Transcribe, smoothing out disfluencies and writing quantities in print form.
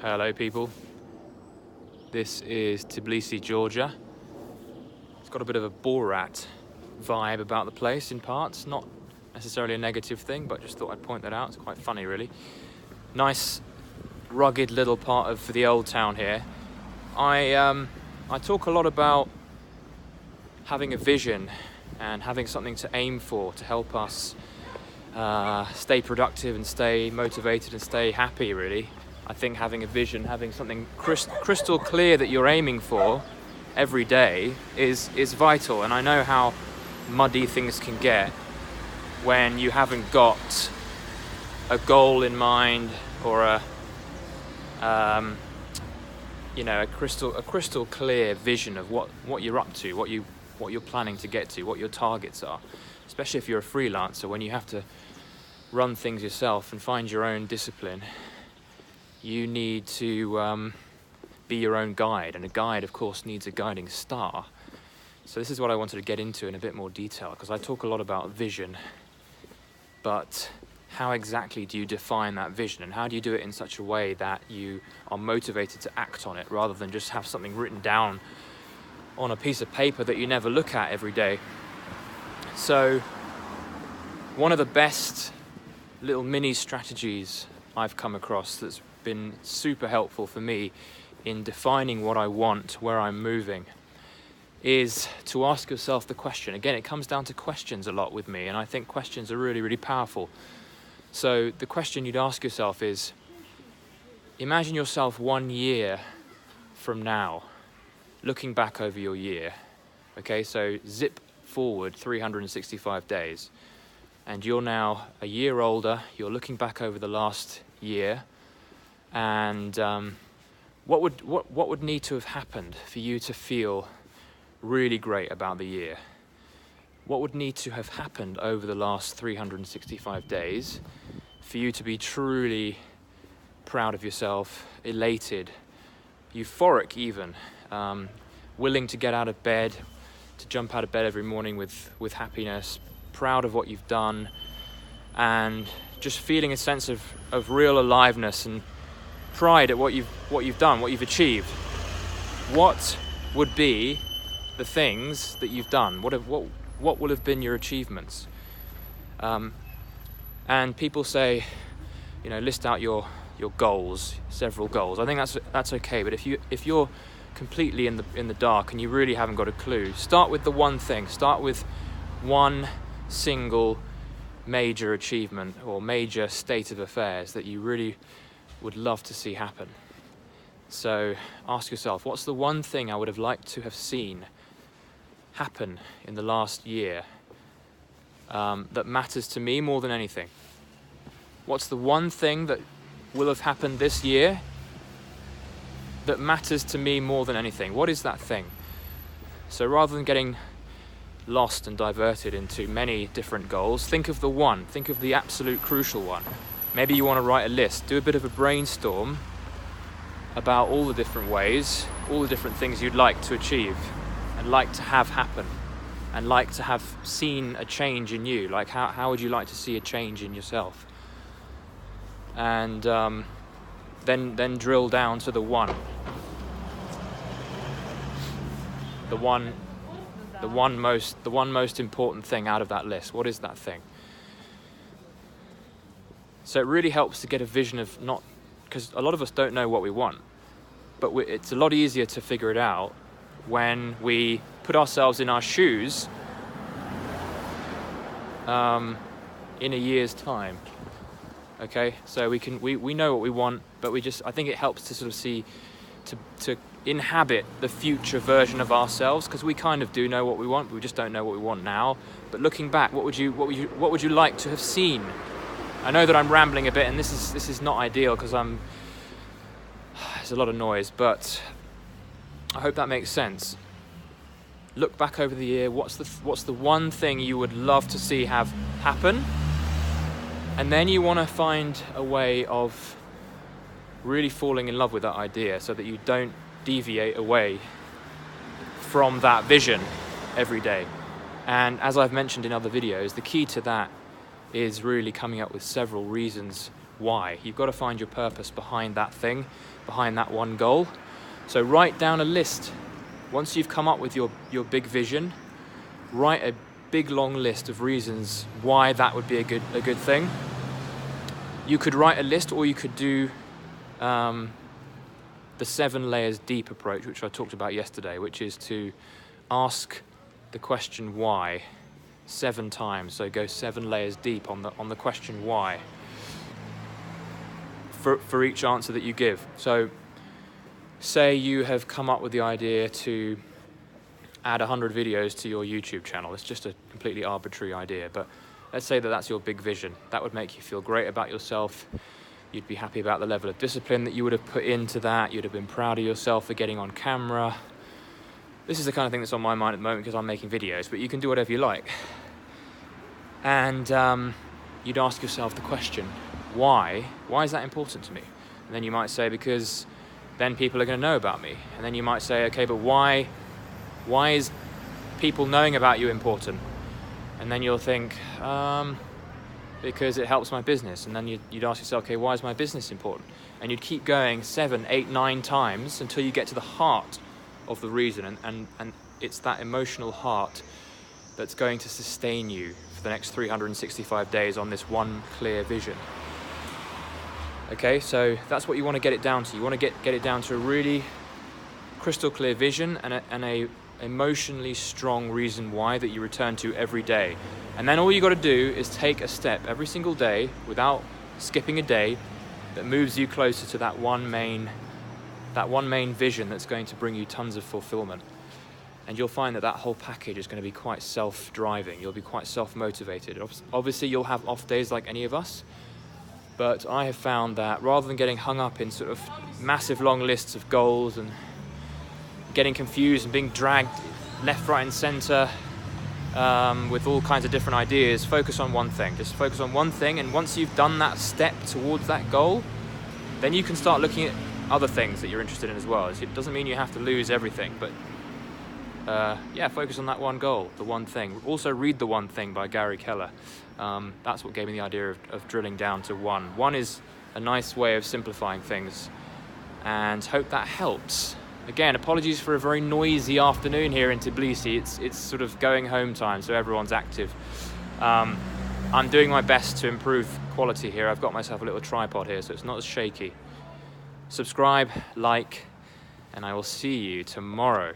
Hello people, this is Tbilisi, Georgia. It's got a bit of a Borat vibe about the place in parts, not necessarily a negative thing, but just thought I'd point that out. It's quite funny really. Nice rugged little part of the old town here. I talk a lot about having a vision and having something to aim for to help us stay productive and stay motivated and stay happy really. I think having a vision, having something crystal clear that you're aiming for every day is vital. And I know how muddy things can get when you haven't got a goal in mind or a crystal clear vision of what you're up to, what you're planning to get to, what your targets are. Especially if you're a freelancer, when you have to run things yourself and find your own discipline. You need to be your own guide, and a guide, of course, needs a guiding star. So this is what I wanted to get into in a bit more detail, because I talk a lot about vision, but how exactly do you define that vision, and how do you do it in such a way that you are motivated to act on it, rather than just have something written down on a piece of paper that you never look at every day? So one of the best little mini strategies I've come across that's been super helpful for me in defining what I want, where I'm moving, is to ask yourself the question. Again, it comes down to questions a lot with me, and I think questions are really, really powerful. So the question you'd ask yourself is, imagine yourself 1 year from now, looking back over your year. Okay, so zip forward 365 days, and you're now a year older, you're looking back over the last year, and what would need to have happened for you to feel really great about the year? What would need to have happened over the last 365 days for you to be truly proud of yourself, elated, euphoric even, willing to get out of bed, to jump out of bed every morning with happiness, proud of what you've done, and just feeling a sense of real aliveness and pride at what you've done, what you've achieved? What would be the things that you've done? What would have been your achievements? And people say, list out your goals, several goals. I think that's okay. But if you're completely in the dark and you really haven't got a clue, start with the one thing. Start with one single major achievement or major state of affairs that you really would love to see happen. So ask yourself, what's the one thing I would have liked to have seen happen in the last year that matters to me more than anything? What's the one thing that will have happened this year that matters to me more than anything? What is that thing? So rather than getting lost and diverted into many different goals, think of the one, think of the absolute crucial one. Maybe you want to write a list, do a bit of a brainstorm about all the different ways, all the different things you'd like to achieve and like to have happen and like to have seen a change in you. Like how would you like to see a change in yourself? And then drill down to the one most important thing out of that list. What is that thing? So it really helps to get a vision of, not because a lot of us don't know what we want, but it's a lot easier to figure it out when we put ourselves in our shoes in a year's time. Okay, so we know what we want, but I think it helps to sort of see, to inhabit the future version of ourselves, because we kind of do know what we want, but we just don't know what we want now. But looking back, what would you like to have seen? I know that I'm rambling a bit, and this is not ideal because there's a lot of noise, but I hope that makes sense. Look back over the year. What's the one thing you would love to see have happen? And then you want to find a way of really falling in love with that idea so that you don't deviate away from that vision every day. And as I've mentioned in other videos, the key to that is really coming up with several reasons why. You've got to find your purpose behind that thing, behind that one goal. So write down a list. Once you've come up with your big vision, write a big long list of reasons why that would be a good thing. You could write a list, or you could do the 7 layers deep approach, which I talked about yesterday, which is to ask the question why 7 times. So go 7 layers deep on the question why for each answer that you give. So say you have come up with the idea to add 100 videos to your YouTube channel. It's just a completely arbitrary idea, but let's say that that's your big vision. That would make you feel great about yourself. You'd be happy about the level of discipline that you would have put into that. You'd have been proud of yourself for getting on camera. This is the kind of thing that's on my mind at the moment because I'm making videos, but you can do whatever you like. And you'd ask yourself the question, why? Why is that important to me? And then you might say, because then people are going to know about me. And then you might say, okay, but why is people knowing about you important? And then you'll think, because it helps my business. And then you'd ask yourself, okay, why is my business important? And you'd keep going 7, 8, 9 times until you get to the heart of the reason. And it's that emotional heart that's going to sustain you for the next 365 days on this one clear vision. Okay, so that's what you want to get it down to. You want to get it down to a really crystal clear vision and a emotionally strong reason why that you return to every day. And then all you got to do is take a step every single day without skipping a day that moves you closer to that one main vision that's going to bring you tons of fulfillment. And you'll find that whole package is going to be quite self-driving. You'll be quite self-motivated. Obviously, you'll have off days like any of us, but I have found that rather than getting hung up in sort of massive long lists of goals and getting confused and being dragged left, right, and center with all kinds of different ideas, focus on one thing. Just focus on one thing, and once you've done that step towards that goal, then you can start looking at other things that you're interested in as well. It doesn't mean you have to lose everything, but focus on that one goal, the one thing. Also read The One Thing by Gary Keller. That's what gave me the idea of drilling down to one. One is a nice way of simplifying things, and hope that helps. Again, apologies for a very noisy afternoon here in Tbilisi. It's sort of going home time, so everyone's active. I'm doing my best to improve quality here. I've got myself a little tripod here, so it's not as shaky. Subscribe, like, and I will see you tomorrow.